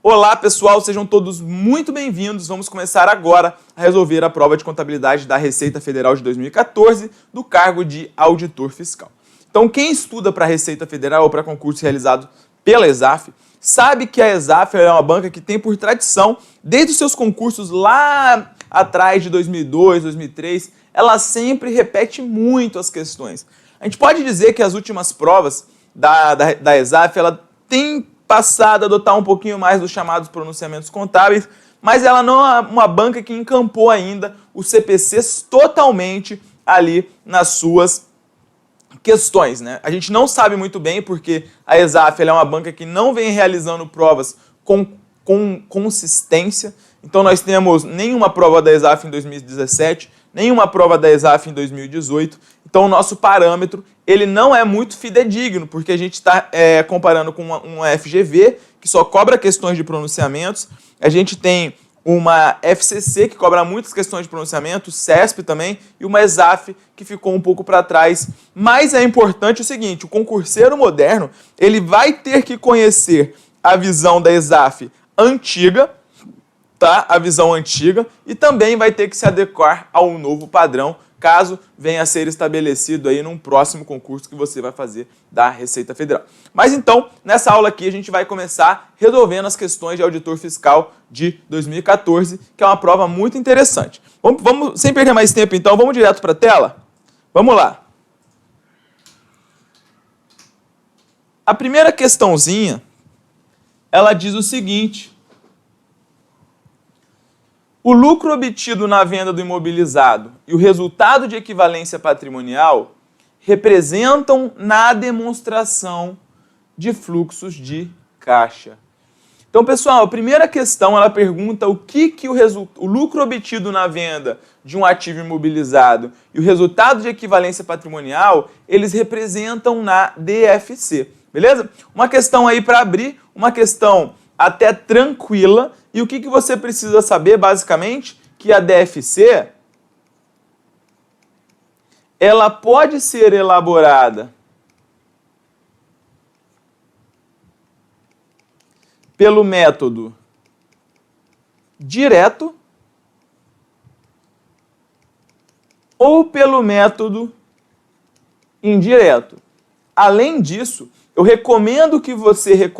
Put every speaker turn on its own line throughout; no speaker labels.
Olá pessoal, sejam todos muito bem-vindos. Vamos começar agora a resolver a prova de contabilidade da Receita Federal de 2014 do cargo de auditor fiscal. Então quem estuda para a Receita Federal ou para concurso realizado pela ESAF, sabe que a ESAF é uma banca que tem por tradição, desde os seus concursos lá atrás de 2002, 2003, ela sempre repete muito as questões. A gente pode dizer que as últimas provas da ESAF, ela tem passado a adotar um pouquinho mais dos chamados pronunciamentos contábeis, mas ela não é uma banca que encampou ainda os CPCs totalmente ali nas suas questões, né? A gente não sabe muito bem porque a ESAF ela é uma banca que não vem realizando provas com consistência. Então nós temos nenhuma prova da ESAF em 2017, nenhuma prova da ESAF em 2018. Então o nosso parâmetro ele não é muito fidedigno, porque a gente está comparando com uma FGV, que só cobra questões de pronunciamentos. A gente tem uma FCC, que cobra muitas questões de pronunciamento, CESP também, e uma ESAF, que ficou um pouco para trás. Mas é importante o seguinte, o concurseiro moderno ele vai ter que conhecer a visão da ESAF antiga, tá? A visão antiga, e também vai ter que se adequar ao novo padrão, caso venha a ser estabelecido aí num próximo concurso que você vai fazer da Receita Federal. Mas então, nessa aula aqui, a gente vai começar resolvendo as questões de auditor fiscal de 2014, que é uma prova muito interessante. Vamos sem perder mais tempo, então, vamos direto para a tela? Vamos lá. A primeira questãozinha, ela diz o seguinte: o lucro obtido na venda do imobilizado e o resultado de equivalência patrimonial representam na demonstração de fluxos de caixa. Então, pessoal, a primeira questão ela pergunta o que o lucro obtido na venda de um ativo imobilizado e o resultado de equivalência patrimonial, eles representam na DFC, beleza? Uma questão aí para abrir, uma questão até tranquila. E o que você precisa saber, basicamente, que a DFC ela pode ser elaborada pelo método direto ou pelo método indireto. Além disso, eu recomendo que você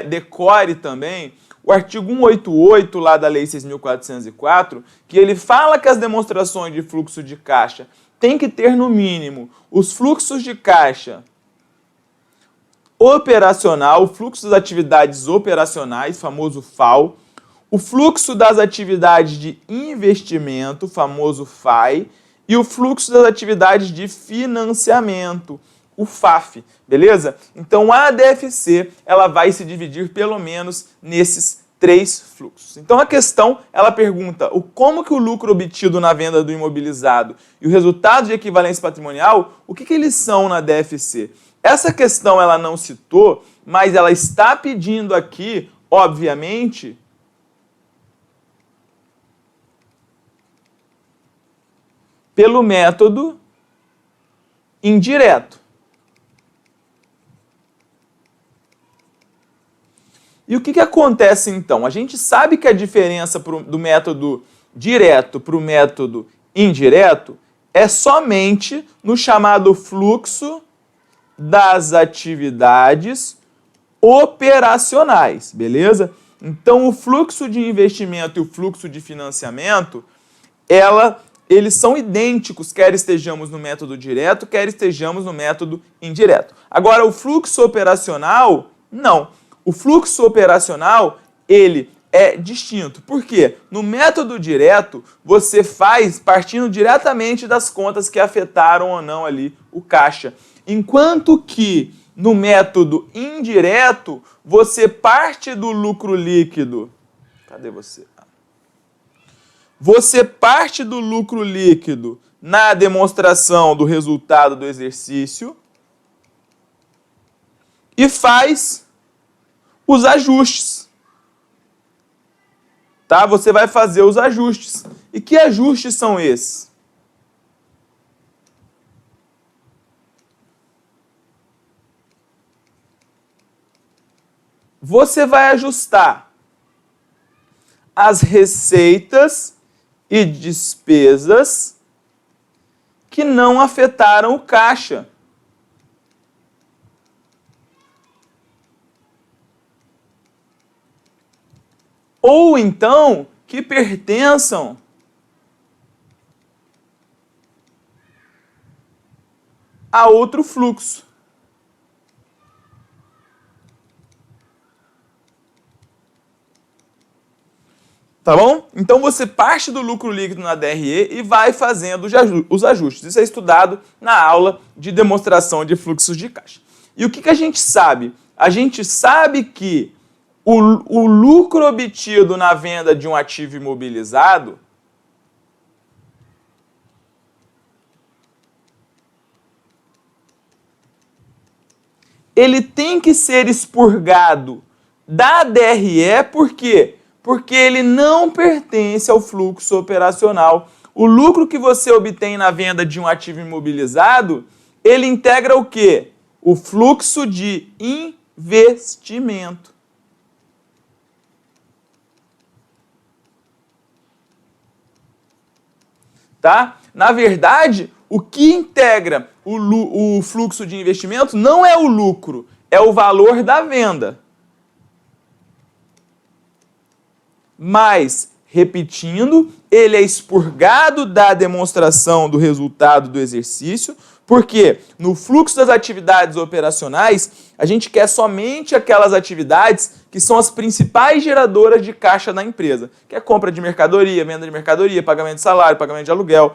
decore também o artigo 188 lá da Lei 6.404, que ele fala que as demonstrações de fluxo de caixa têm que ter, no mínimo, os fluxos de caixa operacional, o fluxo das atividades operacionais, famoso FAO, o fluxo das atividades de investimento, famoso FAI, e o fluxo das atividades de financiamento, o FAF, beleza? Então a DFC ela vai se dividir pelo menos nesses três fluxos. Então a questão ela pergunta como que o lucro obtido na venda do imobilizado e o resultado de equivalência patrimonial, o que eles são na DFC? Essa questão ela não citou, mas ela está pedindo aqui, obviamente, pelo método indireto. E o que acontece então? A gente sabe que a diferença do método direto para o método indireto é somente no chamado fluxo das atividades operacionais, beleza? Então o fluxo de investimento e o fluxo de financiamento, eles são idênticos, quer estejamos no método direto, quer estejamos no método indireto. Agora o fluxo operacional, não. O fluxo operacional, ele é distinto. Por quê? No método direto, você faz partindo diretamente das contas que afetaram ou não ali o caixa. Enquanto que no método indireto, você parte do lucro líquido. Cadê você? Você parte do lucro líquido na demonstração do resultado do exercício e faz os ajustes, tá? Você vai fazer os ajustes. E que ajustes são esses? Você vai ajustar as receitas e despesas que não afetaram o caixa. Ou então, que pertençam a outro fluxo. Tá bom? Então você parte do lucro líquido na DRE e vai fazendo os ajustes. Isso é estudado na aula de demonstração de fluxos de caixa. E o que a gente sabe? A gente sabe que o lucro obtido na venda de um ativo imobilizado ele tem que ser expurgado da DRE, por quê? Porque ele não pertence ao fluxo operacional. O lucro que você obtém na venda de um ativo imobilizado, ele integra o quê? O fluxo de investimento. Tá? Na verdade, o que integra o fluxo de investimento não é o lucro, é o valor da venda. Mas, repetindo, ele é expurgado da demonstração do resultado do exercício, porque no fluxo das atividades operacionais, a gente quer somente aquelas atividades que são as principais geradoras de caixa da empresa, que é compra de mercadoria, venda de mercadoria, pagamento de salário, pagamento de aluguel,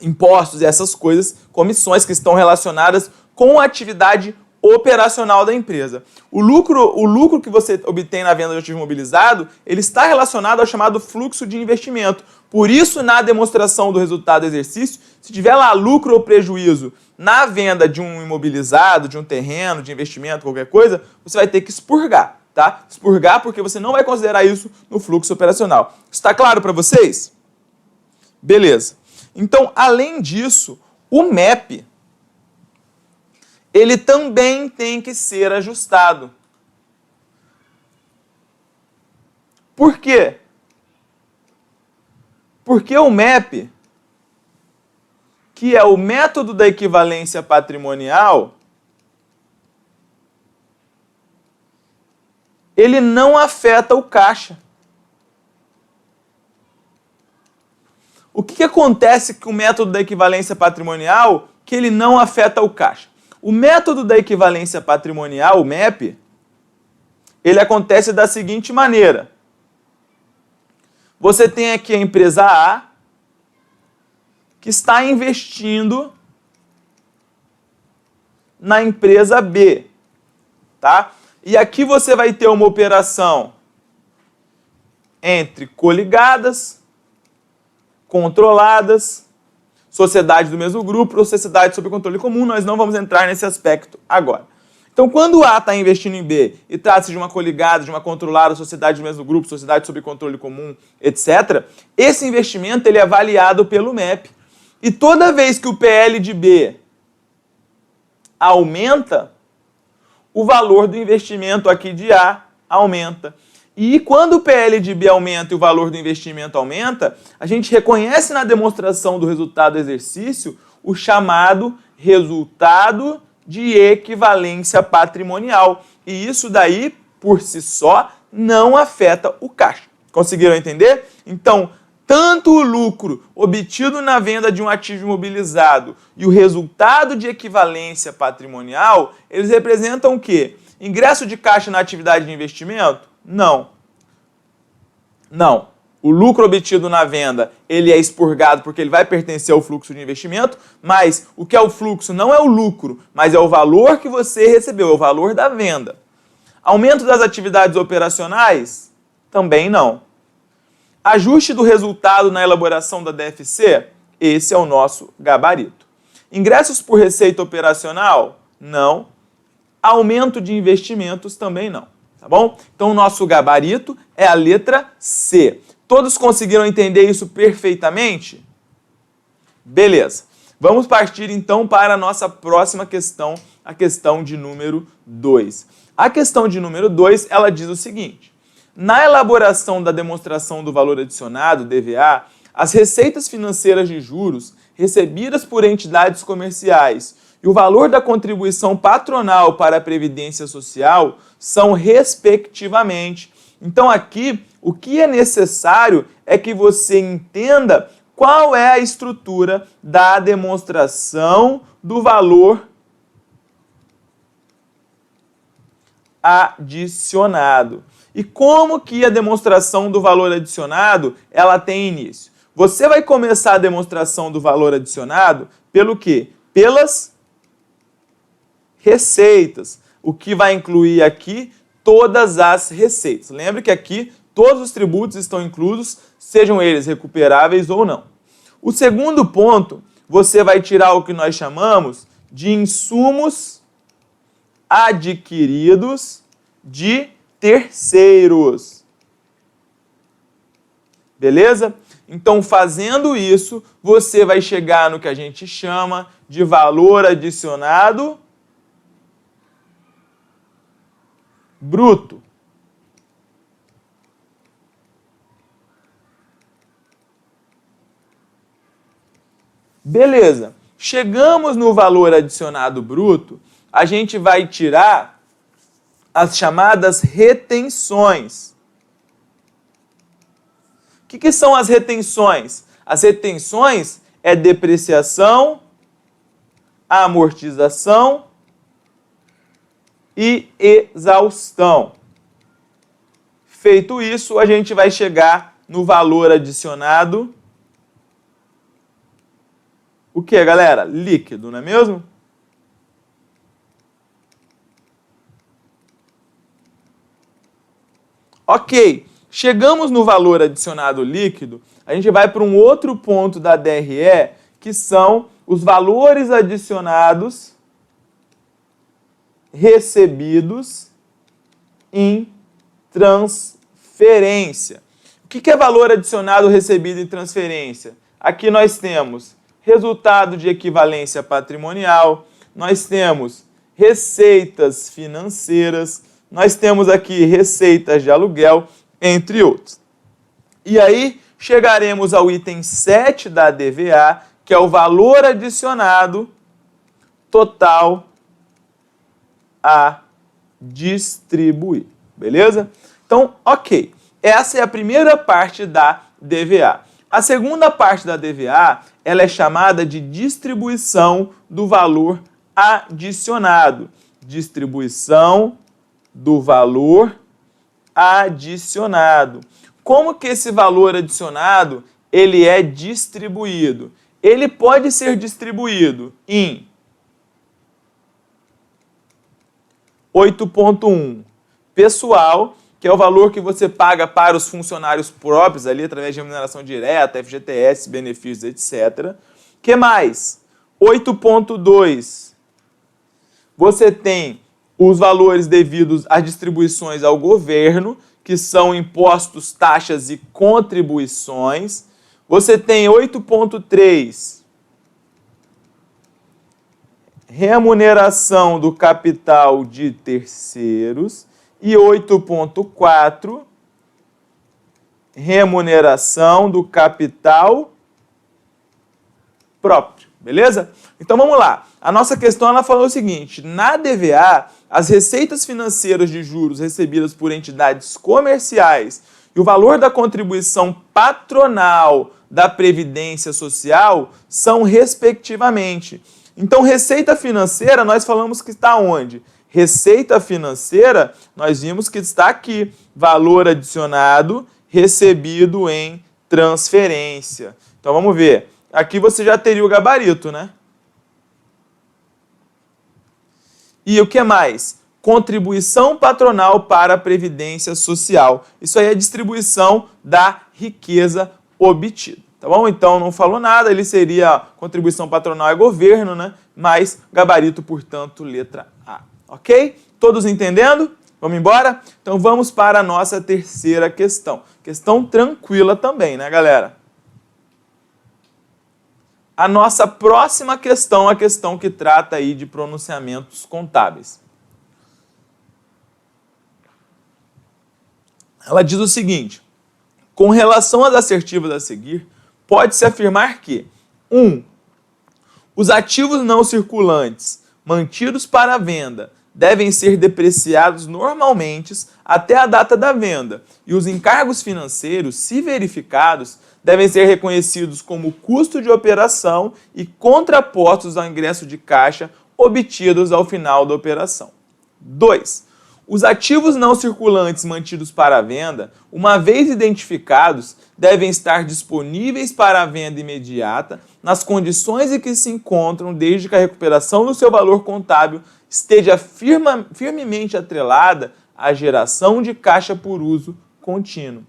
impostos e essas coisas, comissões que estão relacionadas com a atividade operacional da empresa. O lucro que você obtém na venda de ativo imobilizado, ele está relacionado ao chamado fluxo de investimento. Por isso, na demonstração do resultado do exercício, se tiver lá lucro ou prejuízo na venda de um imobilizado, de um terreno, de investimento, qualquer coisa, você vai ter que expurgar, tá? Expurgar porque você não vai considerar isso no fluxo operacional. Está claro para vocês? Beleza. Então, além disso, o MEP ele também tem que ser ajustado. Por quê? Porque o MEP, que é o método da equivalência patrimonial, ele não afeta o caixa. O que acontece com o método da equivalência patrimonial que ele não afeta o caixa? O método da equivalência patrimonial, o MEP, ele acontece da seguinte maneira. Você tem aqui a empresa A, que está investindo na empresa B, tá? E aqui você vai ter uma operação entre coligadas, controladas, sociedade do mesmo grupo ou sociedade sob controle comum, nós não vamos entrar nesse aspecto agora. Então, quando A está investindo em B e trata-se de uma coligada, de uma controlada, sociedade do mesmo grupo, sociedade sob controle comum, etc., esse investimento ele é avaliado pelo MEP. E toda vez que o PL de B aumenta, o valor do investimento aqui de A aumenta. E quando o PL de B aumenta e o valor do investimento aumenta, a gente reconhece na demonstração do resultado do exercício o chamado resultado de equivalência patrimonial. E isso daí, por si só, não afeta o caixa. Conseguiram entender? Então, tanto o lucro obtido na venda de um ativo imobilizado e o resultado de equivalência patrimonial, eles representam o quê? Ingresso de caixa na atividade de investimento? Não. Não. O lucro obtido na venda, ele é expurgado porque ele vai pertencer ao fluxo de investimento, mas o que é o fluxo não é o lucro, mas é o valor que você recebeu, é o valor da venda. Aumento das atividades operacionais? Também não. Ajuste do resultado na elaboração da DFC? Esse é o nosso gabarito. Ingressos por receita operacional? Não. Aumento de investimentos? Também não. Tá bom? Então, o nosso gabarito é a letra C. Todos conseguiram entender isso perfeitamente? Beleza. Vamos partir, então, para a nossa próxima questão, a questão de número 2. A questão de número 2, ela diz o seguinte. Na elaboração da demonstração do valor adicionado, DVA, as receitas financeiras de juros recebidas por entidades comerciais e o valor da contribuição patronal para a Previdência Social são respectivamente. Então aqui, o que é necessário é que você entenda qual é a estrutura da demonstração do valor adicionado. E como que a demonstração do valor adicionado ela tem início? Você vai começar a demonstração do valor adicionado pelo quê? Pelas receitas, o que vai incluir aqui todas as receitas. Lembre que aqui todos os tributos estão inclusos, sejam eles recuperáveis ou não. O segundo ponto, você vai tirar o que nós chamamos de insumos adquiridos de terceiros. Beleza? Então, fazendo isso, você vai chegar no que a gente chama de valor adicionado bruto. Beleza. Chegamos no valor adicionado bruto, a gente vai tirar as chamadas retenções. O que são as retenções? As retenções é depreciação, amortização e exaustão. Feito isso, a gente vai chegar no valor adicionado. O que, galera? Líquido, não é mesmo? Ok, chegamos no valor adicionado líquido, a gente vai para um outro ponto da DRE, que são os valores adicionados recebidos em transferência. O que é valor adicionado recebido em transferência? Aqui nós temos resultado de equivalência patrimonial, nós temos receitas financeiras, nós temos aqui receitas de aluguel, entre outros. E aí chegaremos ao item 7 da DVA, que é o valor adicionado total a distribuir. Beleza? Então, ok. Essa é a primeira parte da DVA. A segunda parte da DVA, ela é chamada de distribuição do valor adicionado. Distribuição do valor adicionado. Como que esse valor adicionado ele é distribuído? Ele pode ser distribuído em 8.1 pessoal, que é o valor que você paga para os funcionários próprios ali através de remuneração direta, FGTS, benefícios, etc. Que mais? 8.2 você tem os valores devidos às distribuições ao governo, que são impostos, taxas e contribuições. Você tem 8.3, remuneração do capital de terceiros. E 8.4, remuneração do capital próprio. Beleza? Então vamos lá. A nossa questão ela falou o seguinte: na DVA, as receitas financeiras de juros recebidas por entidades comerciais e o valor da contribuição patronal da Previdência Social são respectivamente. Então, receita financeira, nós falamos que está onde? Receita financeira, nós vimos que está aqui. Valor adicionado recebido em transferência. Então, vamos ver. Aqui você já teria o gabarito, né? E o que mais? Contribuição patronal para a Previdência Social. Isso aí é a distribuição da riqueza obtida. Tá bom? Então, não falou nada, ele seria contribuição patronal é governo, né? Mas gabarito, portanto, letra A. Ok? Todos entendendo? Vamos embora? Então, vamos para a nossa terceira questão. Questão tranquila também, né, galera? A nossa próxima questão é a questão que trata aí de pronunciamentos contábeis. ela diz o seguinte: com relação às assertivas a seguir, pode-se afirmar que 1. Os ativos não circulantes mantidos para venda devem ser depreciados normalmente até a data da venda e os encargos financeiros, se verificados, devem ser reconhecidos como custo de operação e contrapostos ao ingresso de caixa obtidos ao final da operação. 2. Os ativos não circulantes mantidos para venda, uma vez identificados, devem estar disponíveis para a venda imediata nas condições em que se encontram desde que a recuperação do seu valor contábil esteja firmemente atrelada à geração de caixa por uso contínuo.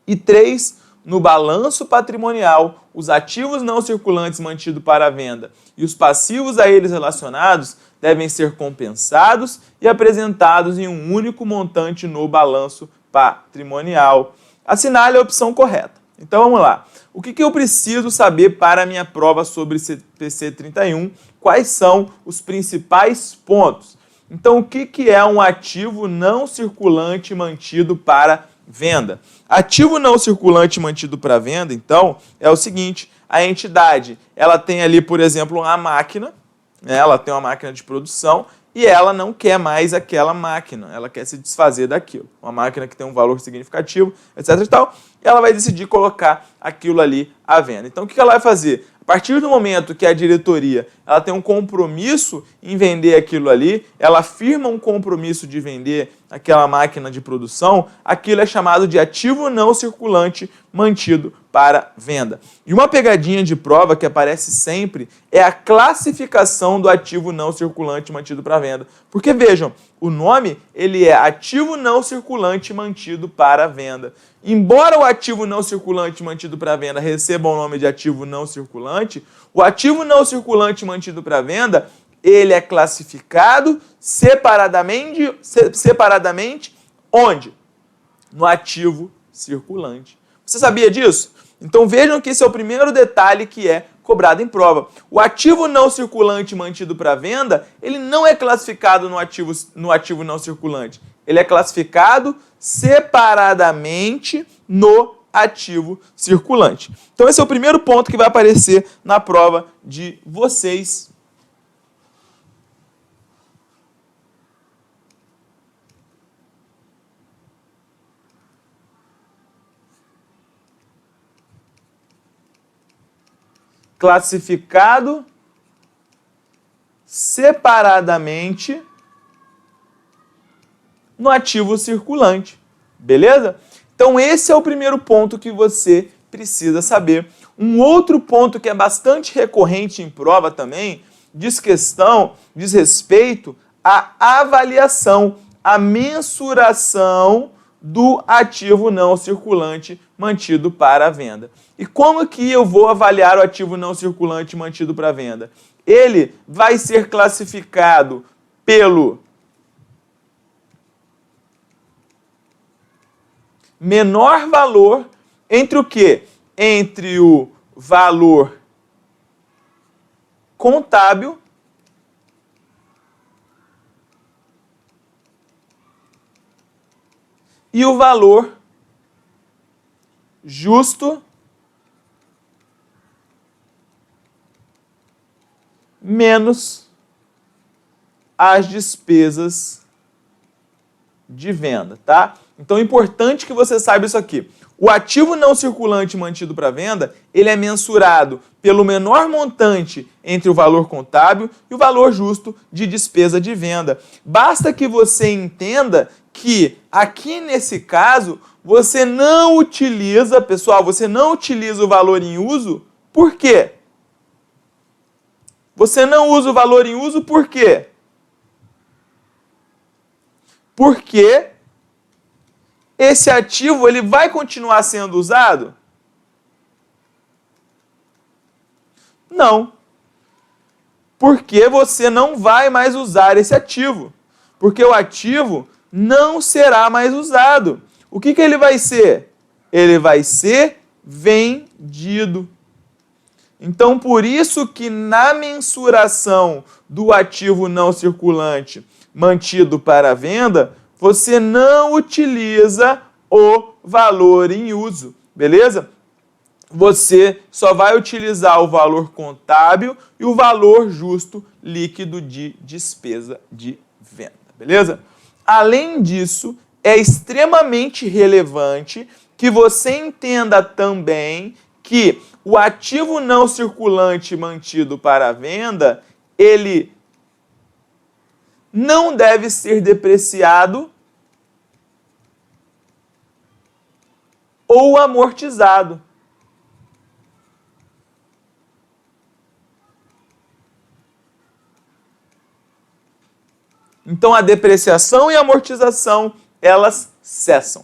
E 3. No balanço patrimonial, os ativos não circulantes mantidos para venda e os passivos a eles relacionados devem ser compensados e apresentados em um único montante no balanço patrimonial. Assinale a opção correta. Então vamos lá. O que eu preciso saber para a minha prova sobre CPC 31? Quais são os principais pontos? Então, o que é um ativo não circulante mantido para venda? Ativo não circulante mantido para venda, então, é o seguinte: a entidade, ela tem ali, por exemplo, uma máquina, né? Ela tem uma máquina de produção e ela não quer mais aquela máquina, ela quer se desfazer daquilo. Uma máquina que tem um valor significativo, etc. e tal, e ela vai decidir colocar aquilo ali à venda. Então, o que ela vai fazer? A partir do momento que a diretoria ela tem um compromisso em vender aquilo ali, ela firma um compromisso de vender aquela máquina de produção, aquilo é chamado de ativo não circulante mantido para venda. E uma pegadinha de prova que aparece sempre é a classificação do ativo não circulante mantido para venda. Porque vejam, o nome ele é ativo não circulante mantido para venda. Embora o ativo não circulante mantido para venda receba o nome de ativo não circulante, o ativo não circulante mantido para venda, ele é classificado separadamente onde? No ativo circulante. Você sabia disso? Então vejam que esse é o primeiro detalhe que é cobrado em prova. O ativo não circulante mantido para venda, ele não é classificado no ativo não circulante. Ele é classificado separadamente no ativo circulante. Então esse é o primeiro ponto que vai aparecer na prova de vocês. Classificado separadamente no ativo circulante. Beleza? Então esse é o primeiro ponto que você precisa saber. Um outro ponto que é bastante recorrente em prova também diz respeito à avaliação, à mensuração do ativo não circulante mantido para a venda. E como que eu vou avaliar o ativo não circulante mantido para venda? Ele vai ser classificado pelo menor valor entre o quê? Entre o valor contábil e o valor justo menos as despesas de venda, tá? Então é importante que você saiba isso aqui. O ativo não circulante mantido para venda, ele é mensurado pelo menor montante entre o valor contábil e o valor justo de despesa de venda. Basta que você entenda que aqui nesse caso, você não utiliza, pessoal, você não utiliza o valor em uso, por quê? Você não usa o valor em uso por quê? Porque esse ativo ele vai continuar sendo usado? Não. Porque você não vai mais usar esse ativo. Porque o ativo não será mais usado. O que ele vai ser? Ele vai ser vendido. Então, por isso que na mensuração do ativo não circulante mantido para venda, você não utiliza o valor em uso, beleza? Você só vai utilizar o valor contábil e o valor justo líquido de despesa de venda, beleza? Além disso, é extremamente relevante que você entenda também que o ativo não circulante mantido para a venda, ele não deve ser depreciado ou amortizado. Então, a depreciação e a amortização, elas cessam,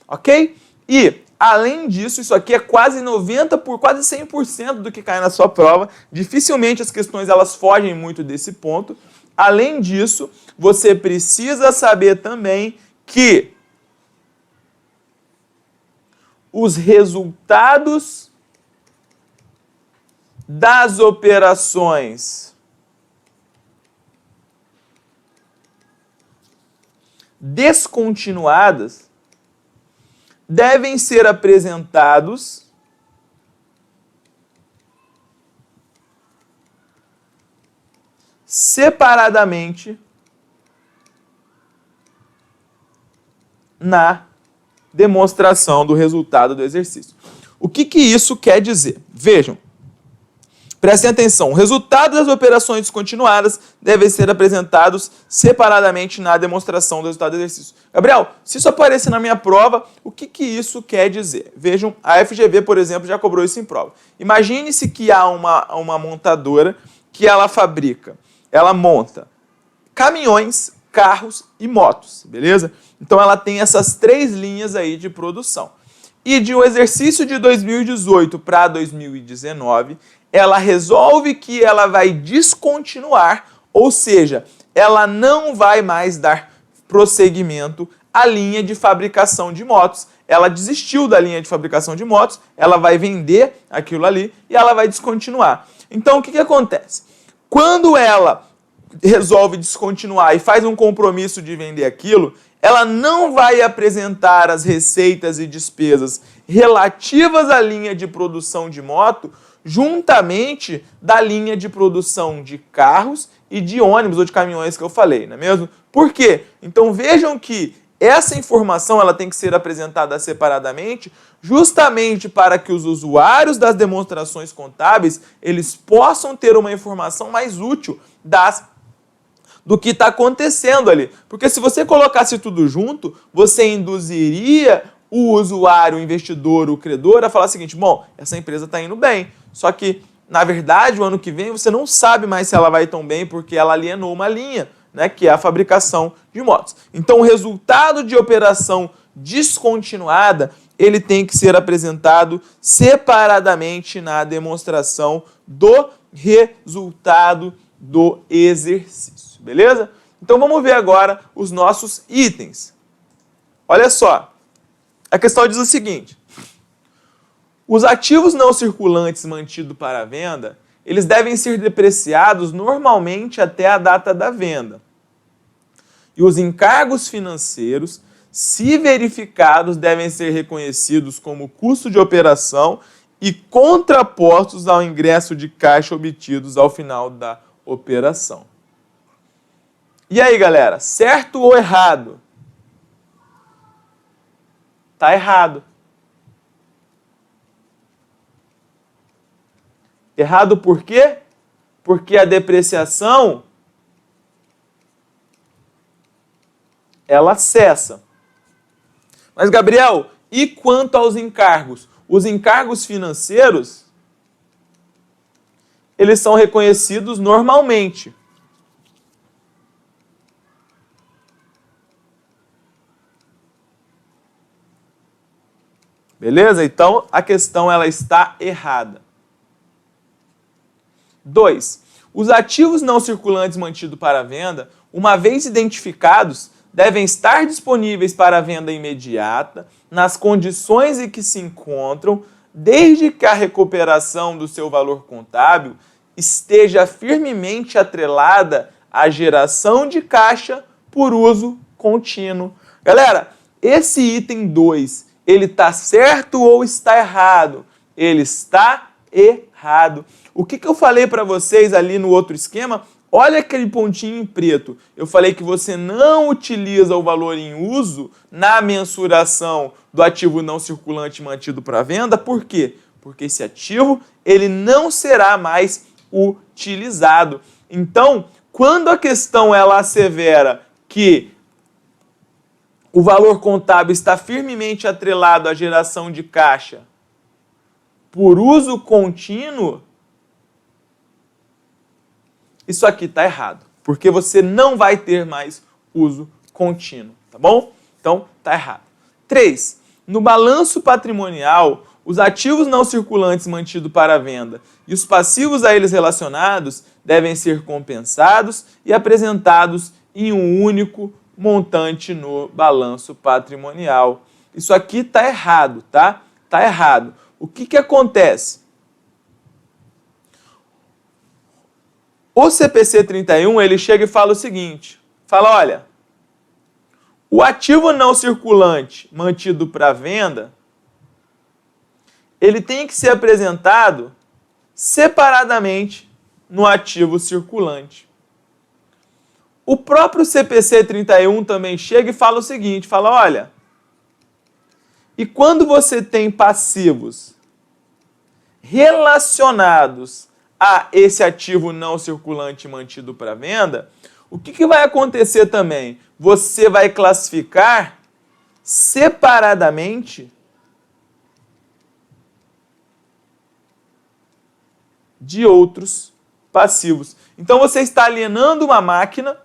ok? E, além disso, isso aqui é quase 100% do que cai na sua prova. Dificilmente as questões elas fogem muito desse ponto. Além disso, você precisa saber também que os resultados das operações descontinuadas devem ser apresentados separadamente na demonstração do resultado do exercício. O que isso quer dizer? Vejam, prestem atenção, o resultado das operações descontinuadas devem ser apresentados separadamente na demonstração do resultado do exercício. Gabriel, se isso aparecer na minha prova, o que isso quer dizer? Vejam, a FGV, por exemplo, já cobrou isso em prova. Imagine-se que há uma montadora que ela monta caminhões, carros e motos, beleza? Então ela tem essas 3 linhas aí de produção. E de um exercício de 2018 para 2019, ela resolve que ela vai descontinuar, ou seja, ela não vai mais dar prosseguimento à linha de fabricação de motos. Ela desistiu da linha de fabricação de motos, ela vai vender aquilo ali e ela vai descontinuar. Então o que acontece? Quando ela resolve descontinuar e faz um compromisso de vender aquilo, ela não vai apresentar as receitas e despesas relativas à linha de produção de moto juntamente da linha de produção de carros e de ônibus ou de caminhões que eu falei, não é mesmo? Por quê? Então vejam que essa informação ela tem que ser apresentada separadamente justamente para que os usuários das demonstrações contábeis eles possam ter uma informação mais útil do que está acontecendo ali. Porque se você colocasse tudo junto, você induziria o usuário, o investidor, o credor a falar o seguinte, bom, essa empresa está indo bem, só que, na verdade, o ano que vem você não sabe mais se ela vai tão bem porque ela alienou uma linha, né, que é a fabricação de motos. Então, o resultado de operação descontinuada, ele tem que ser apresentado separadamente na demonstração do resultado do exercício, beleza? Então vamos ver agora os nossos itens. Olha só, a questão diz o seguinte, os ativos não circulantes mantidos para a venda, eles devem ser depreciados normalmente até a data da venda. E os encargos financeiros, se verificados, devem ser reconhecidos como custo de operação e contrapostos ao ingresso de caixa obtidos ao final da operação. E aí, galera, certo ou errado? Tá errado. Errado por quê? Porque a depreciação ela cessa. Mas, Gabriel, e quanto aos encargos? Os encargos financeiros, eles são reconhecidos normalmente. Beleza? Então, a questão ela está errada. 2. Os ativos não circulantes mantidos para venda, uma vez identificados, devem estar disponíveis para venda imediata, nas condições em que se encontram, desde que a recuperação do seu valor contábil esteja firmemente atrelada à geração de caixa por uso contínuo Galera, esse item 2, ele está certo ou está errado? Ele está errado. O que eu falei para vocês ali no outro esquema? Olha aquele pontinho em preto. Eu falei que você não utiliza o valor em uso na mensuração do ativo não circulante mantido para venda. Por quê? Porque esse ativo ele não será mais utilizado. Então, quando a questão ela assevera que o valor contábil está firmemente atrelado à geração de caixa por uso contínuo, isso aqui está errado, porque você não vai ter mais uso contínuo, tá bom? Então, está errado. 3. No balanço patrimonial, os ativos não circulantes mantidos para venda e os passivos a eles relacionados devem ser compensados e apresentados em um único montante no balanço patrimonial. Isso aqui está errado, tá? Está errado. O que acontece? O CPC 31, ele chega e fala o seguinte, fala, olha, o ativo não circulante mantido para venda, ele tem que ser apresentado separadamente no ativo circulante. O próprio CPC 31 também chega e fala o seguinte, fala, olha, e quando você tem passivos relacionados a esse ativo não circulante mantido para venda, o que vai acontecer também? Você vai classificar separadamente de outros passivos. Então você está alienando uma máquina,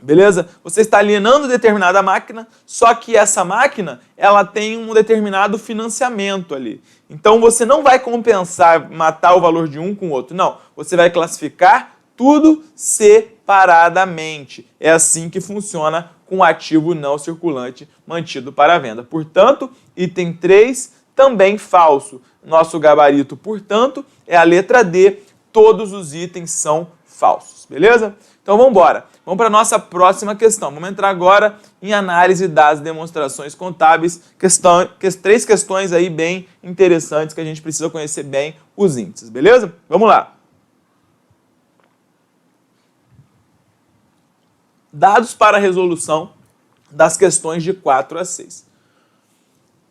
beleza? Você está alienando determinada máquina, só que essa máquina, ela tem um determinado financiamento ali. Então você não vai compensar, matar o valor de um com o outro. Não, você vai classificar tudo separadamente. É assim que funciona com o ativo não circulante mantido para venda. Portanto, item 3 também falso. Nosso gabarito, portanto, é a letra D. Todos os itens são falsos, beleza? Então vamos embora. Vamos para a nossa próxima questão. Vamos entrar agora em análise das demonstrações contábeis. 3 questões aí bem interessantes que a gente precisa conhecer bem os índices, beleza? Vamos lá. Dados para a resolução das questões de 4 a 6.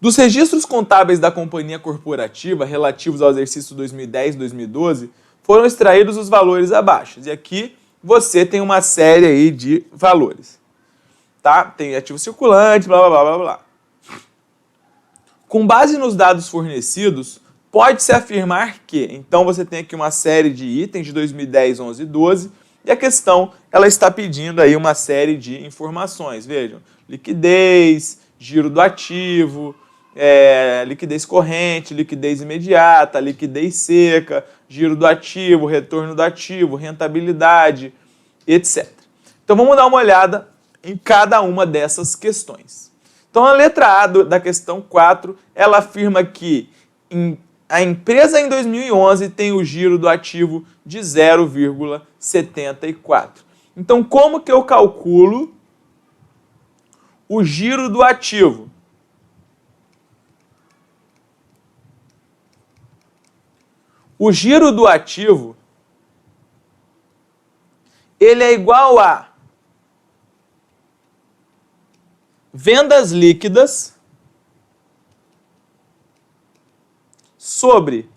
Dos registros contábeis da companhia corporativa relativos ao exercício 2010 e 2012, foram extraídos os valores abaixo. E aqui você tem uma série aí de valores. Tá? Tem ativo circulante, blá, blá, blá, blá, blá. Com base nos dados fornecidos, pode-se afirmar que... Então você tem aqui uma série de itens de 2010, 11 e 12, e a questão ela está pedindo aí uma série de informações. Vejam, liquidez, giro do ativo, liquidez corrente, liquidez imediata, liquidez seca, giro do ativo, retorno do ativo, rentabilidade, etc. Então vamos dar uma olhada em cada uma dessas questões. Então a letra A da questão 4, ela afirma que a empresa em 2011 tem o giro do ativo de 0,74. Então como que eu calculo o giro do ativo? O giro do ativo, ele é igual a vendas líquidas sobre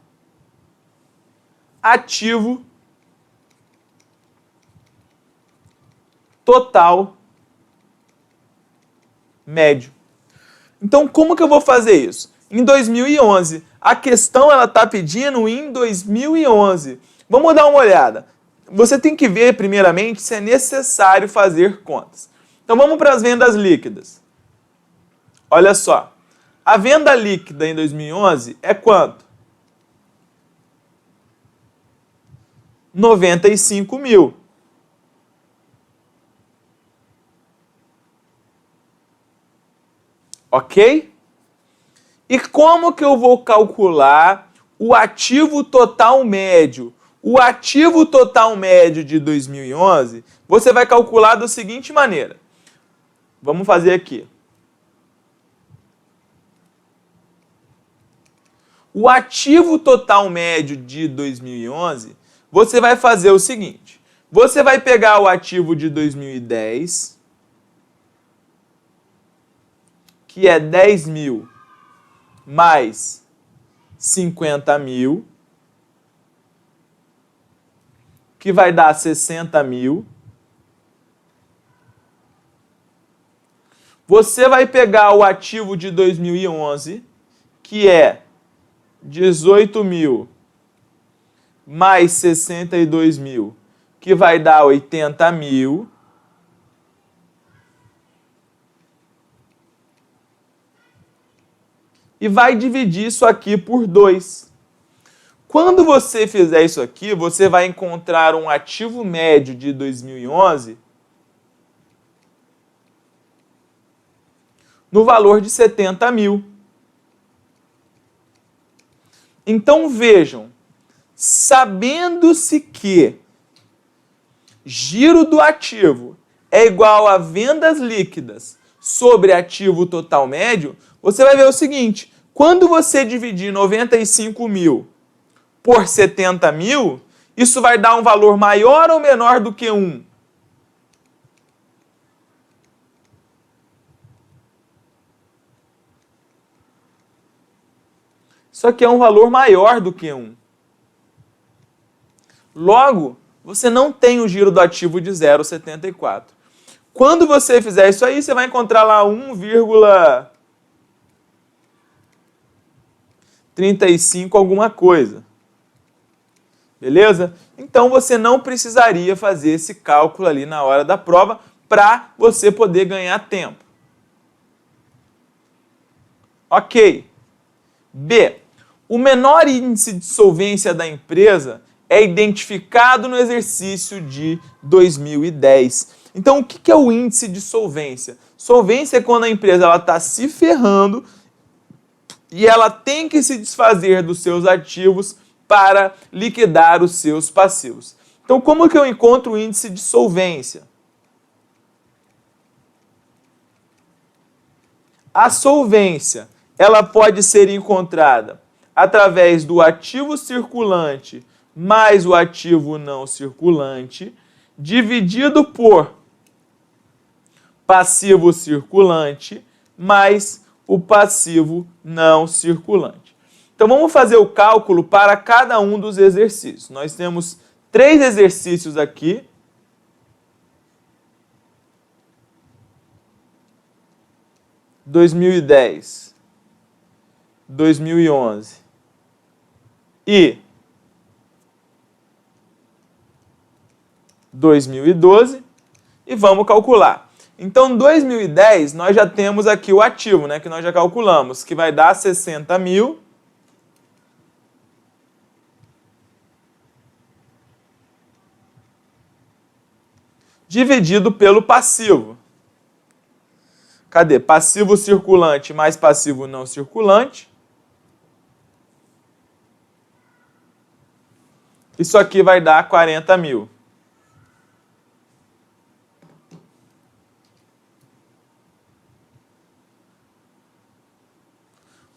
ativo total médio. Então, como que eu vou fazer isso? Em 2011, a questão ela está pedindo em 2011. Vamos dar uma olhada. Você tem que ver, primeiramente, se é necessário fazer contas. Então, vamos para as vendas líquidas. Olha só. A venda líquida em 2011 é quanto? 95 mil. Ok? E como que eu vou calcular o ativo total médio? O ativo total médio de 2011, você vai calcular da seguinte maneira. Vamos fazer aqui. o ativo total médio de 2011, você vai fazer o seguinte. Você vai pegar o ativo de 2010, que é 10 mil mais 50 mil, que vai dar 60 mil. Você vai pegar o ativo de 2011, que é 18 mil mais 62 mil, que vai dar 80 mil. E vai dividir isso aqui por 2. Quando você fizer isso aqui, você vai encontrar um ativo médio de 2011 no valor de 70 mil. Então vejam, sabendo-se que giro do ativo é igual a vendas líquidas sobre ativo total médio, você vai ver o seguinte, quando você dividir 95 mil por 70 mil, isso vai dar um valor maior ou menor do que 1? Isso aqui é um valor maior do que 1. Logo, você não tem o giro do ativo de 0,74. Quando você fizer isso aí, você vai encontrar lá 1,35 alguma coisa. Beleza? Então você não precisaria fazer esse cálculo ali na hora da prova para você poder ganhar tempo. Ok. B. O menor índice de solvência da empresa é identificado no exercício de 2010. Então, o que é o índice de solvência? Solvência é quando a empresa está se ferrando e ela tem que se desfazer dos seus ativos para liquidar os seus passivos. Então, como que eu encontro o índice de solvência? A solvência, ela pode ser encontrada através do ativo circulante mais o ativo não circulante, dividido por passivo circulante mais o passivo não circulante. Então vamos fazer o cálculo para cada um dos exercícios. Nós temos 3 exercícios aqui. (2010, 2011 e 2012 e vamos calcular. Então, em 2010, nós já temos aqui o ativo, né, que nós já calculamos, que vai dar 60 mil dividido pelo passivo. Cadê? Passivo circulante mais passivo não circulante. Isso aqui vai dar 40 mil.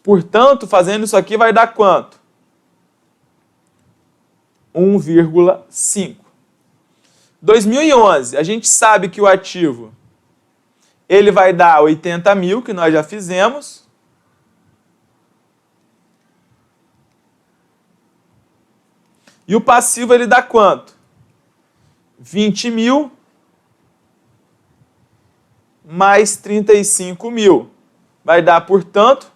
Portanto, fazendo isso aqui vai dar quanto? 1,5. 2011, a gente sabe que o ativo ele vai dar 80 mil, que nós já fizemos. E o passivo ele dá quanto? 20 mil mais 35 mil. Vai dar, portanto,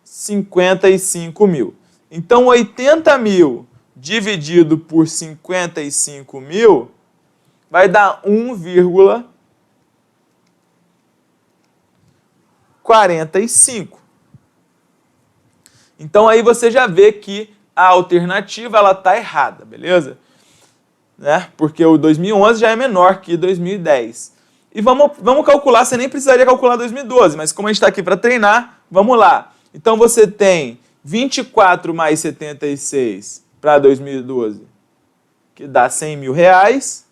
55 mil. Então, 80 mil dividido por 55 mil vai dar 1,45. Então, aí você já vê que a alternativa ela está errada, beleza? Né? Porque o 2011 já é menor que 2010. E vamos calcular, você nem precisaria calcular 2012, mas como a gente está aqui para treinar, vamos lá. Então, você tem 24 mais 76 para 2012, que dá 100 mil reais.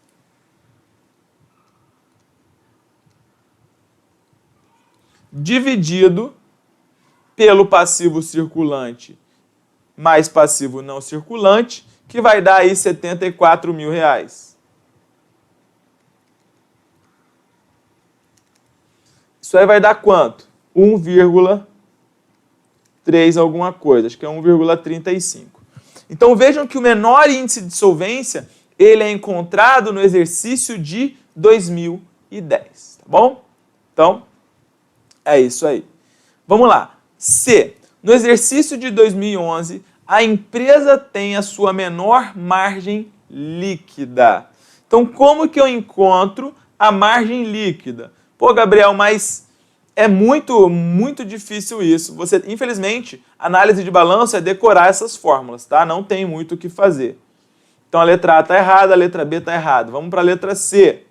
Dividido pelo passivo circulante mais passivo não circulante, que vai dar aí R$ 74 mil. Isso aí vai dar quanto? 1,3 alguma coisa, acho que é 1,35. Então vejam que o menor índice de solvência, ele é encontrado no exercício de 2010, tá bom? Então, é isso aí. Vamos lá. C. No exercício de 2011, a empresa tem a sua menor margem líquida. Então, como que eu encontro a margem líquida? Pô, Gabriel, mas é muito difícil isso. Você, infelizmente, análise de balanço é decorar essas fórmulas, tá? Não tem muito o que fazer. Então, a letra A está errada, a letra B está errada. Vamos para a letra C.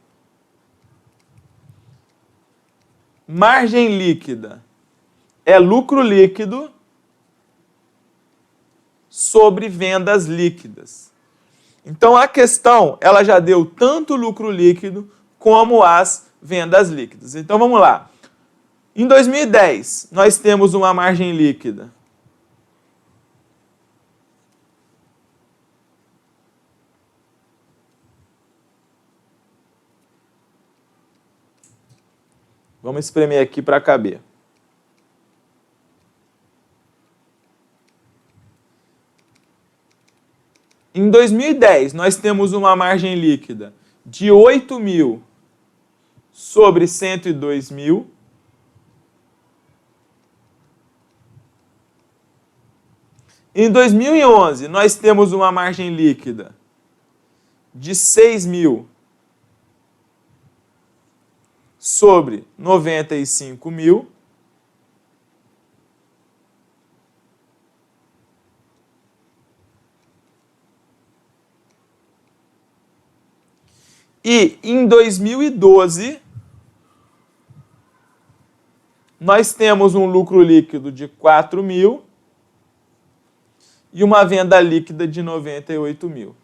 Margem líquida é lucro líquido sobre vendas líquidas. Então, a questão, ela já deu tanto lucro líquido como as vendas líquidas. Então, vamos lá. Em 2010, nós temos uma margem líquida vamos espremer aqui para caber. Em 2010, nós temos uma margem líquida de 8 mil sobre 102 mil. Em 2011, nós temos uma margem líquida de 6 mil sobre 95 mil. E em 2012, nós temos um lucro líquido de 4 mil e uma venda líquida de 98 mil.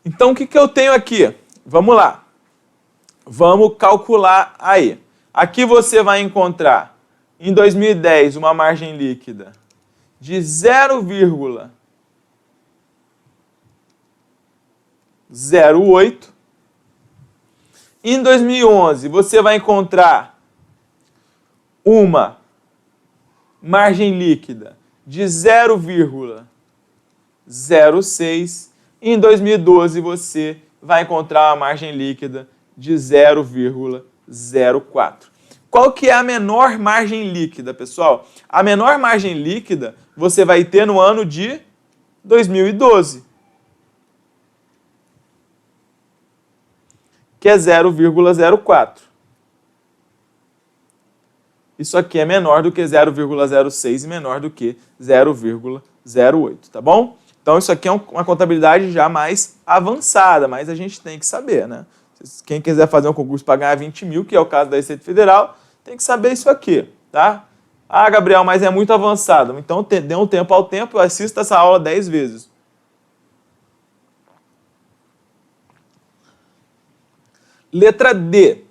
Então, o que eu tenho aqui? Vamos lá. Vamos calcular aí. Aqui você vai encontrar, em 2010, uma margem líquida de 0,08. Em 2011, você vai encontrar uma margem líquida de 0,06. Em 2012, você vai encontrar uma margem líquida de 0,04. Qual que é a menor margem líquida, pessoal? A menor margem líquida você vai ter no ano de 2012, que é 0,04. Isso aqui é menor do que 0,06 e menor do que 0,08, tá bom? Então isso aqui é uma contabilidade já mais avançada, mas a gente tem que saber, né? Quem quiser fazer um concurso para ganhar 20 mil, que é o caso da Receita Federal, tem que saber isso aqui, tá? Ah, Gabriel, mas é muito avançado. Então dê um tempo ao tempo, assista essa aula 10 vezes. Letra D.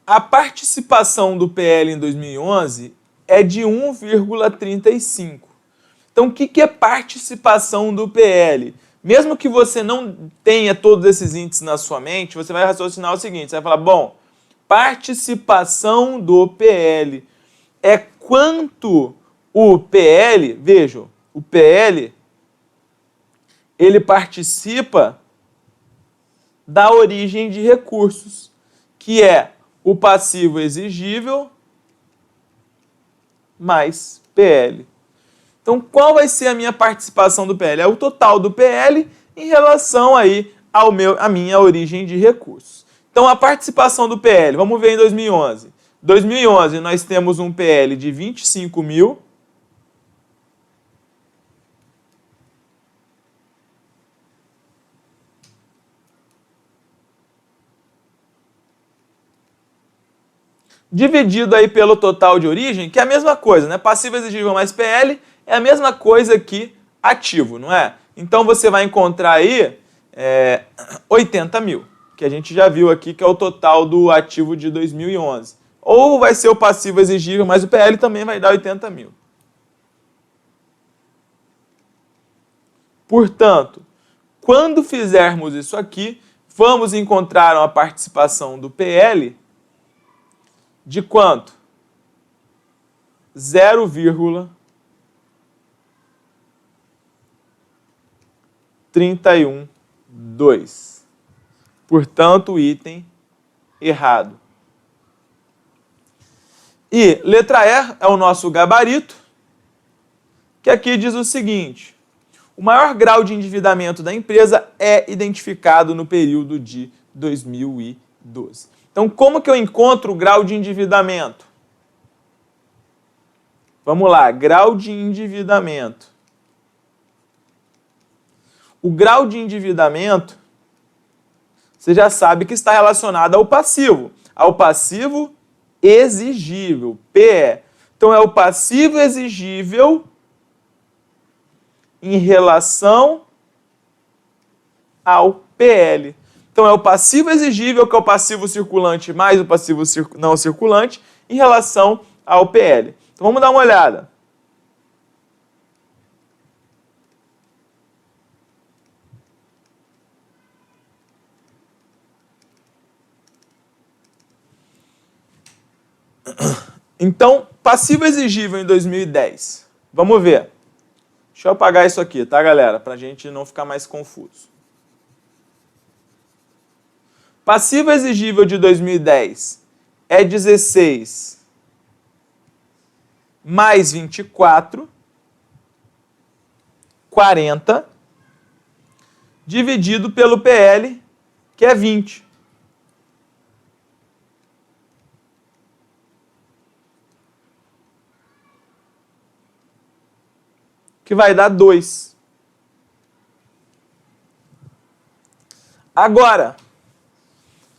A participação do PL em 2011 é de 1,35. Então, o que é participação do PL? Mesmo que você não tenha todos esses índices na sua mente, você vai raciocinar o seguinte, você vai falar, bom, participação do PL é quanto o PL, vejam, o PL, ele participa da origem de recursos, que é o passivo exigível mais PL. Então, qual vai ser a minha participação do PL? É o total do PL em relação aí à minha origem de recursos. Então, a participação do PL, vamos ver em 2011. 2011, nós temos um PL de 25 mil. dividido aí pelo total de origem, que é a mesma coisa, né? Passivo exigível mais PL é a mesma coisa que ativo, não é? Então você vai encontrar aí 80 mil, que a gente já viu aqui que é o total do ativo de 2011. Ou vai ser o passivo exigível, mas o PL também vai dar 80 mil. Portanto, quando fizermos isso aqui, vamos encontrar uma participação do PL de quanto? 0,312. Portanto, item errado. E letra E é o nosso gabarito, que aqui diz o seguinte: o maior grau de endividamento da empresa é identificado no período de 2012. Então, como que eu encontro o grau de endividamento? Vamos lá, grau de endividamento. O grau de endividamento, você já sabe que está relacionado ao passivo exigível, PE. Então, é o passivo exigível em relação ao PL. Então, é o passivo exigível, que é o passivo circulante, mais o passivo não circulante, em relação ao PL. Então, vamos dar uma olhada. Então, passivo exigível em 2010. Vamos ver. Deixa eu apagar isso aqui, tá, galera? Para a gente não ficar mais confuso. Passivo exigível de 2010 é 16 mais 24, 40, dividido pelo PL, que é 20. Que vai dar 2. Agora,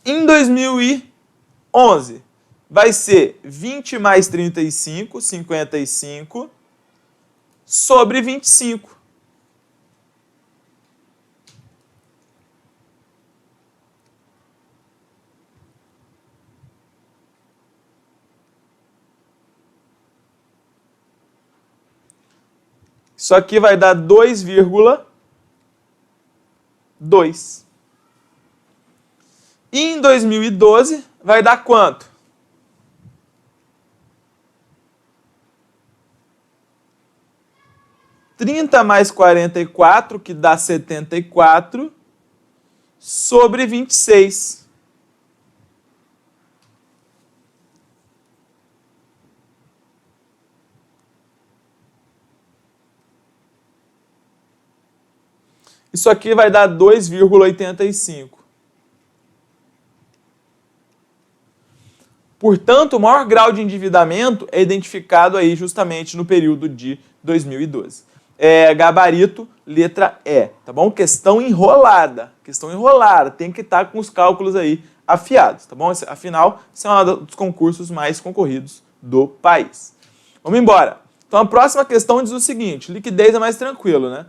em 2011, vai ser 20 mais 35, 55, sobre 25. Isso aqui vai dar 2,2. E em 2012 vai dar quanto? Trinta mais 44, que dá 74, sobre 26. Isso aqui vai dar 2,85. Portanto, o maior grau de endividamento é identificado aí justamente no período de 2012. Gabarito, letra E, tá bom? Questão enrolada, tem que estar com os cálculos aí afiados, tá bom? Afinal, esse é um dos concursos mais concorridos do país. Vamos embora. Então, a próxima questão diz o seguinte: liquidez é mais tranquilo, né?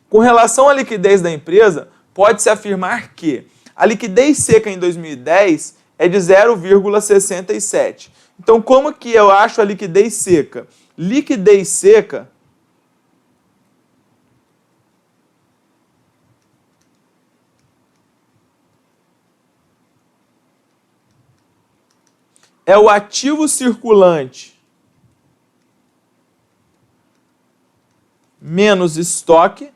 Com relação à liquidez da empresa, pode-se afirmar que a liquidez seca em 2010 é de 0,67. Então, como que eu acho a liquidez seca? Liquidez seca é o ativo circulante menos estoque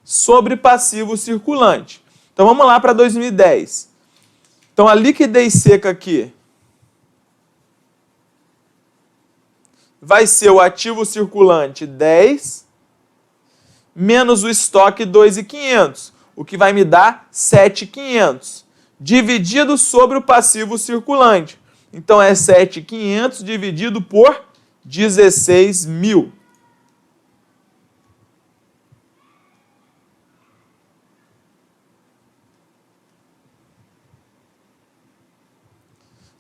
sobre passivo circulante. Então vamos lá para 2010. Então a liquidez seca aqui vai ser o ativo circulante 10 menos o estoque 2.500, o que vai me dar 7.500, dividido sobre o passivo circulante. Então é 7.500 dividido por 16.000.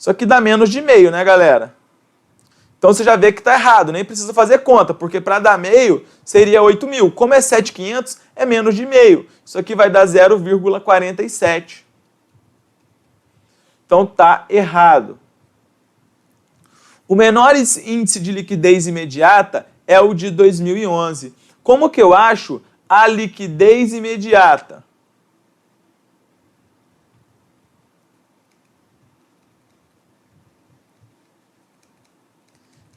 Isso aqui dá menos de meio, né, galera? Então você já vê que está errado, nem precisa fazer conta, porque para dar meio seria 8.000. Como é 7.500, é menos de meio. Isso aqui vai dar 0,47. Então está errado. O menor índice de liquidez imediata é o de 2011. Como que eu acho a liquidez imediata?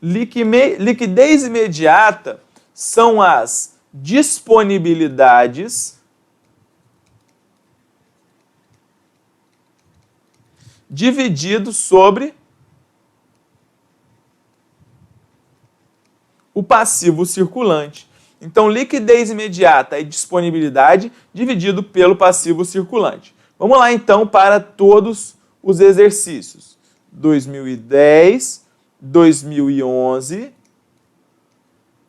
Liquidez imediata são as disponibilidades dividido sobre o passivo circulante. Então, liquidez imediata é disponibilidade dividido pelo passivo circulante. Vamos lá, então, para todos os exercícios. 2010, 2011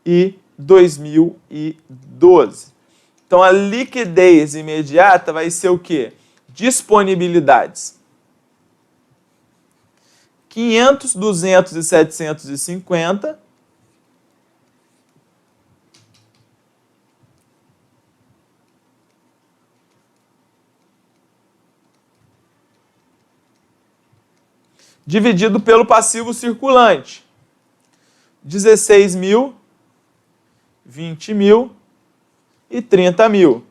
e 2012. Então, a liquidez imediata vai ser o quê? Disponibilidades. 500, 200 e 750. Dividido pelo passivo circulante. 16.000, 20.000 e 30.000.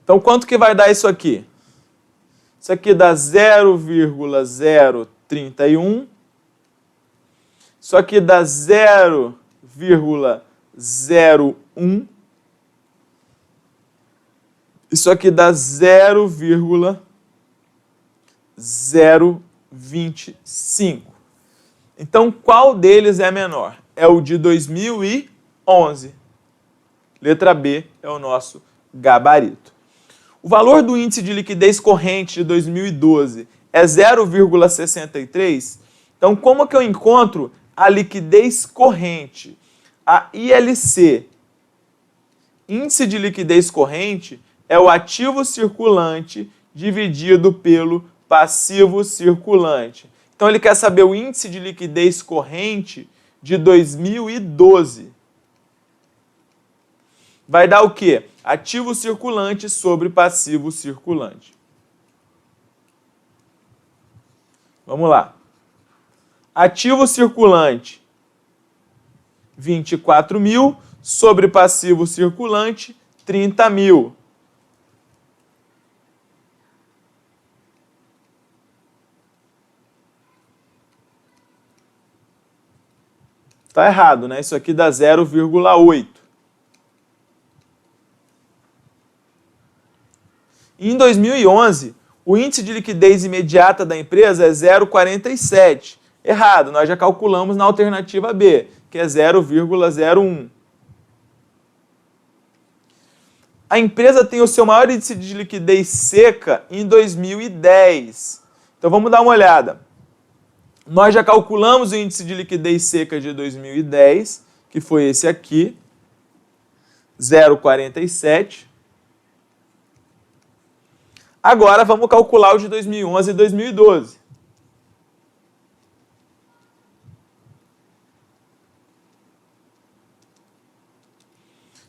Então, quanto que vai dar isso aqui? Isso aqui dá 0,031. Isso aqui dá 0,01. Isso aqui dá 0,025. Então, qual deles é menor? É o de 2011. Letra B é o nosso gabarito. O valor do índice de liquidez corrente de 2012 é 0,63. Então, como que eu encontro a liquidez corrente? A ILC, índice de liquidez corrente, é o ativo circulante dividido pelo passivo circulante. Então, ele quer saber o índice de liquidez corrente de 2012. Vai dar o quê? Ativo circulante sobre passivo circulante. Vamos lá. Ativo circulante, 24.000, sobre passivo circulante, 30.000. Está errado, né? Isso aqui dá 0,8. Em 2011, o índice de liquidez imediata da empresa é 0,47. Errado, nós já calculamos na alternativa B, que é 0,01. A empresa tem o seu maior índice de liquidez seca em 2010. Então vamos dar uma olhada. Nós já calculamos o índice de liquidez seca de 2010, que foi esse aqui, 0,47. Agora vamos calcular o de 2011 e 2012.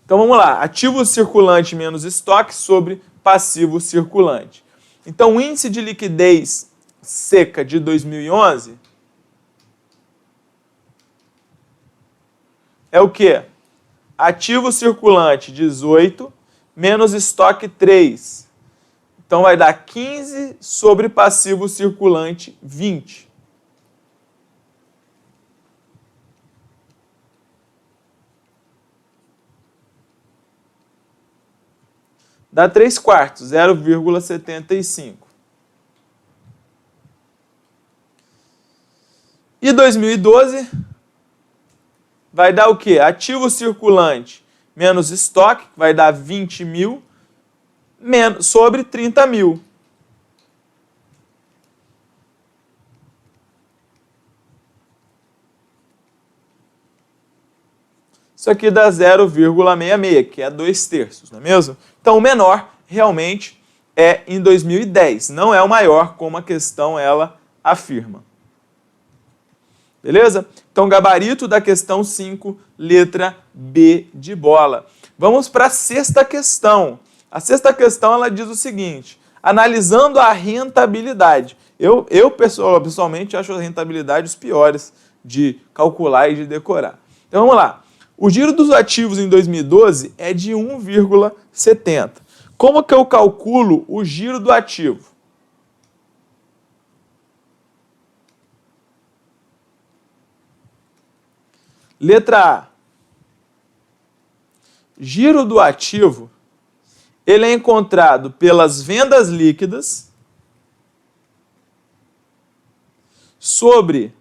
Então vamos lá, ativo circulante menos estoque sobre passivo circulante. Então o índice de liquidez seca de 2011 é o quê? Ativo circulante 18 menos estoque 3. Então vai dar 15 sobre passivo circulante 20. Dá 3/4, 0,75. E 2012 vai dar o quê? Ativo circulante menos estoque, vai dar 20.000, sobre 30.000. Isso aqui dá 0,66, que é 2/3, não é mesmo? Então, o menor realmente é em 2010, não é o maior, como a questão ela afirma. Beleza? Então, gabarito da questão 5, letra B de bola. Vamos para a sexta questão. A sexta questão ela diz o seguinte: analisando a rentabilidade. Eu pessoalmente acho a rentabilidade os piores de calcular e de decorar. Então vamos lá. O giro dos ativos em 2012 é de 1,70. Como que eu calculo o giro do ativo? Letra A. Giro do ativo, ele é encontrado pelas vendas líquidas sobre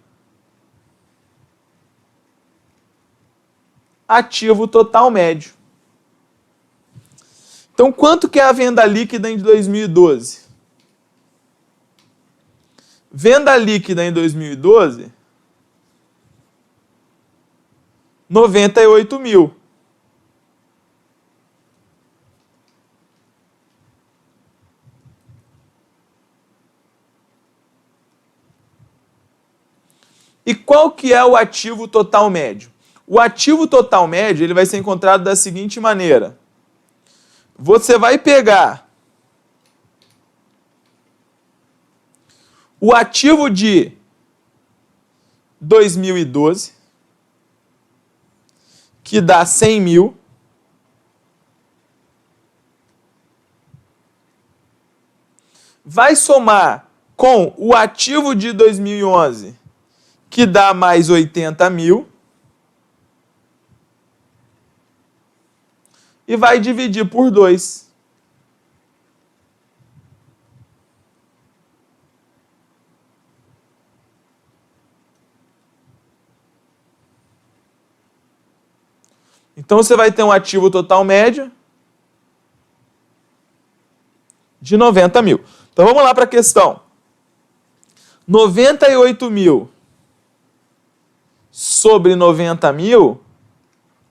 ativo total médio. Então, quanto que é a venda líquida em 2012? Venda líquida em 2012, 98 mil. E qual que é o ativo total médio? O ativo total médio ele vai ser encontrado da seguinte maneira. Você vai pegar o ativo de 2012, que dá 100 mil, vai somar com o ativo de 2011, que dá mais 80 mil, e vai dividir por 2. Então, você vai ter um ativo total médio de 90 mil. Então, vamos lá para a questão. 98 mil sobre 90 mil,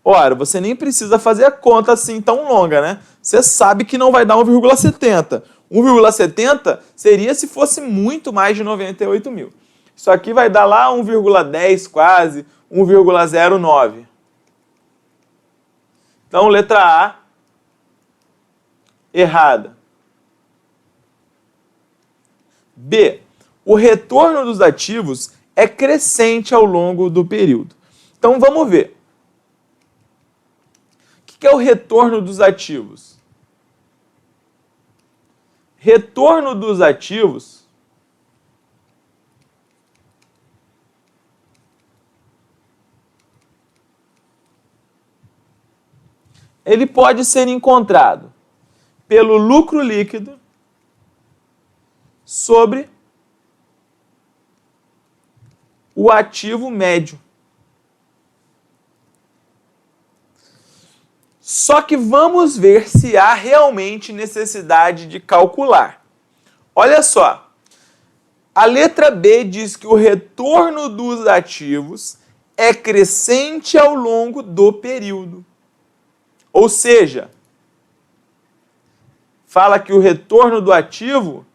ora, você nem precisa fazer a conta assim tão longa, né? Você sabe que não vai dar 1,70. 1,70 seria se fosse muito mais de 98 mil. Isso aqui vai dar lá 1,10 quase, 1,09. Então, letra A, errada. B, o retorno dos ativos é crescente ao longo do período. Então, vamos ver. O que é o retorno dos ativos? Retorno dos ativos ele pode ser encontrado pelo lucro líquido sobre o ativo médio. Só que vamos ver se há realmente necessidade de calcular. Olha só, a letra B diz que o retorno dos ativos é crescente ao longo do período. Ou seja, fala que o retorno do ativo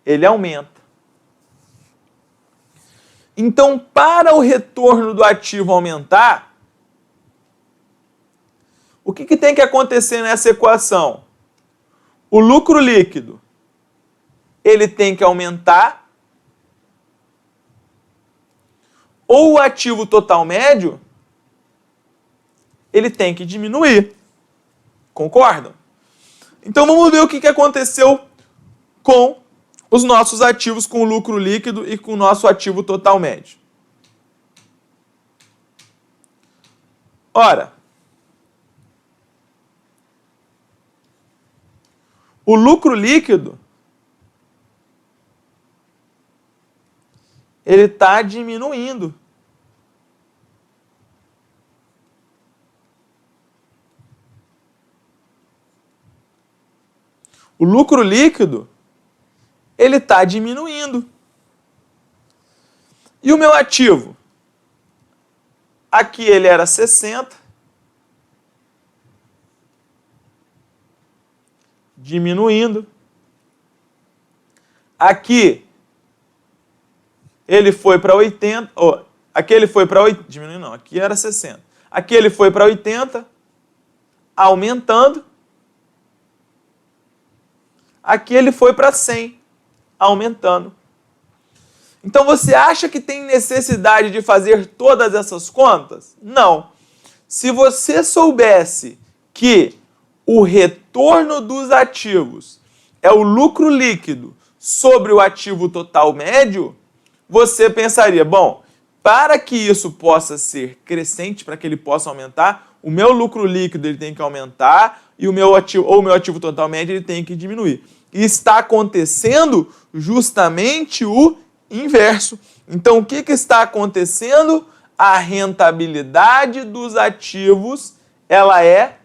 ele aumenta. Então, para o retorno do ativo aumentar, o que tem que acontecer nessa equação? O lucro líquido, ele tem que aumentar, ou o ativo total médio, ele tem que diminuir. Concordam? Então vamos ver o que aconteceu com os nossos ativos com lucro líquido e com o nosso ativo total médio. Ora, o lucro líquido ele está diminuindo. O lucro líquido ele está diminuindo. E o meu ativo? Aqui ele era 60. Diminuindo. Aqui ele foi para 80. Aqui ele foi para 80. Diminuindo não, aqui era 60. Aqui ele foi para 80. Aumentando. Aqui ele foi para 100. Aumentando. Então você acha que tem necessidade de fazer todas essas contas? Não. Se você soubesse que o retorno dos ativos é o lucro líquido sobre o ativo total médio, você pensaria, bom, para que isso possa ser crescente, para que ele possa aumentar, o meu lucro líquido ele tem que aumentar e o meu ativo total médio ele tem que diminuir. E está acontecendo justamente o inverso. Então, o que está acontecendo? A rentabilidade dos ativos, ela é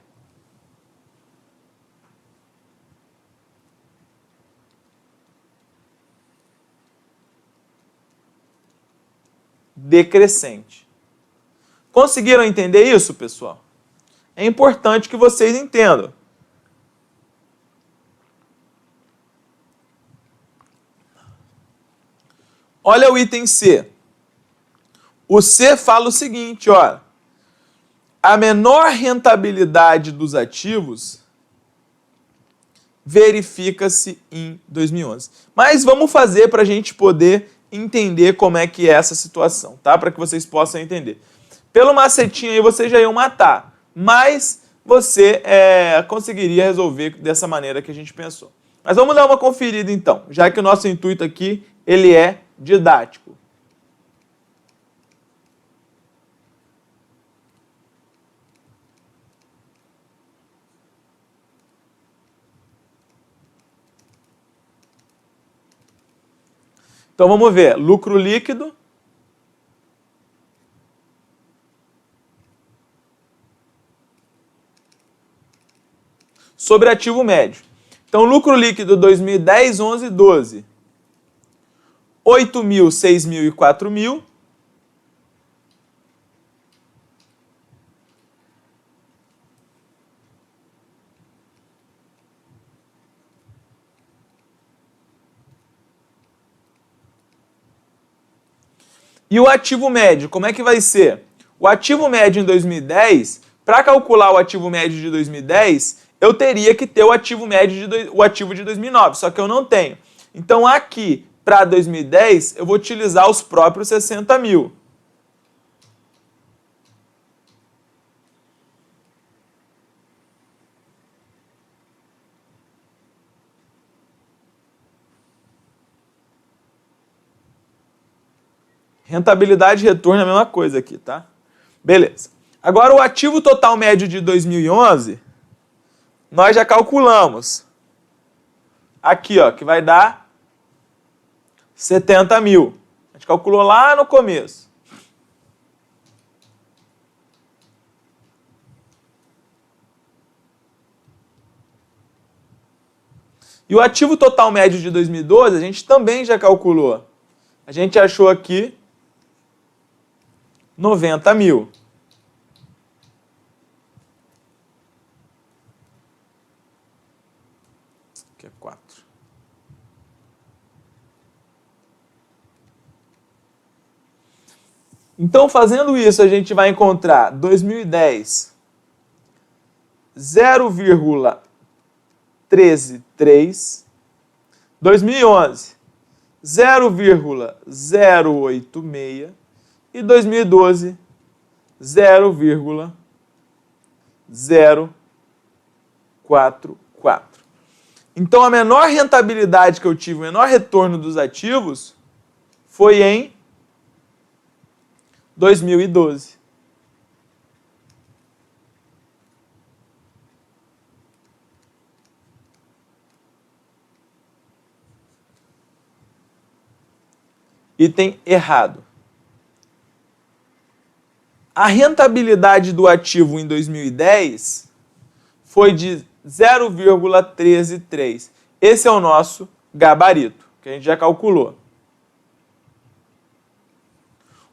decrescente. Conseguiram entender isso, pessoal? É importante que vocês entendam. Olha o item C. O C fala o seguinte, olha. A menor rentabilidade dos ativos verifica-se em 2011. Mas vamos fazer para a gente poder entender como é que é essa situação, tá? Para que vocês possam entender. Pelo macetinho aí vocês já iam matar, mas você conseguiria resolver dessa maneira que a gente pensou. Mas vamos dar uma conferida então, já que o nosso intuito aqui ele é didático. Então vamos ver, lucro líquido sobre ativo médio. Então lucro líquido 2010, 11, 12. 8 mil, 6 mil e 4 mil. E o ativo médio, como é que vai ser? O ativo médio em 2010, para calcular o ativo médio de 2010, eu teria que ter o ativo médio o ativo de 2009, só que eu não tenho. Então aqui, para 2010, eu vou utilizar os próprios 60 mil. Rentabilidade e retorno é a mesma coisa aqui, tá? Beleza. Agora o ativo total médio de 2011, nós já calculamos. Aqui, ó, que vai dar 70 mil. A gente calculou lá no começo. E o ativo total médio de 2012, a gente também já calculou. A gente achou aqui 90 mil. Aqui é 4. Então, fazendo isso, a gente vai encontrar 2010 0,133, 2011 0,086 e 2012 0,044. Então, a menor rentabilidade que eu tive, o menor retorno dos ativos, foi em 2012. Item errado. A rentabilidade do ativo em 2010 foi de 0,133. Esse é o nosso gabarito, que a gente já calculou.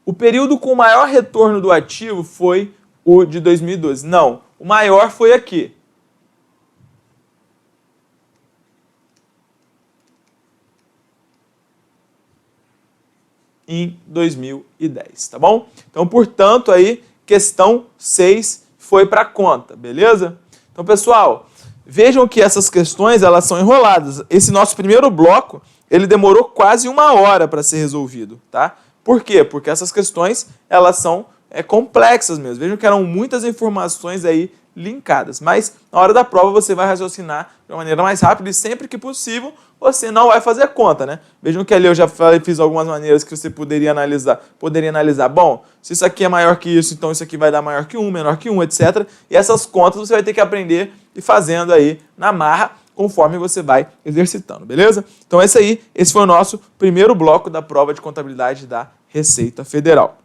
o período com maior retorno do ativo foi o de 2012. Não, o maior foi aqui. Em 2010, tá bom? Então, portanto, aí, questão 6 foi para conta, beleza? Então, pessoal, vejam que essas questões, elas são enroladas. Esse nosso primeiro bloco, ele demorou quase 1 hora para ser resolvido, tá? Por quê? Porque essas questões, elas são complexas mesmo. Vejam que eram muitas informações aí linkadas, mas na hora da prova você vai raciocinar de uma maneira mais rápida e sempre que possível você não vai fazer conta, né? Vejam que ali eu já fiz algumas maneiras que você poderia analisar. Bom, se isso aqui é maior que isso, então isso aqui vai dar maior que 1, menor que 1, etc. E essas contas você vai ter que aprender e fazendo aí na marra, conforme você vai exercitando, beleza? Então esse foi o nosso primeiro bloco da prova de contabilidade da Receita Federal.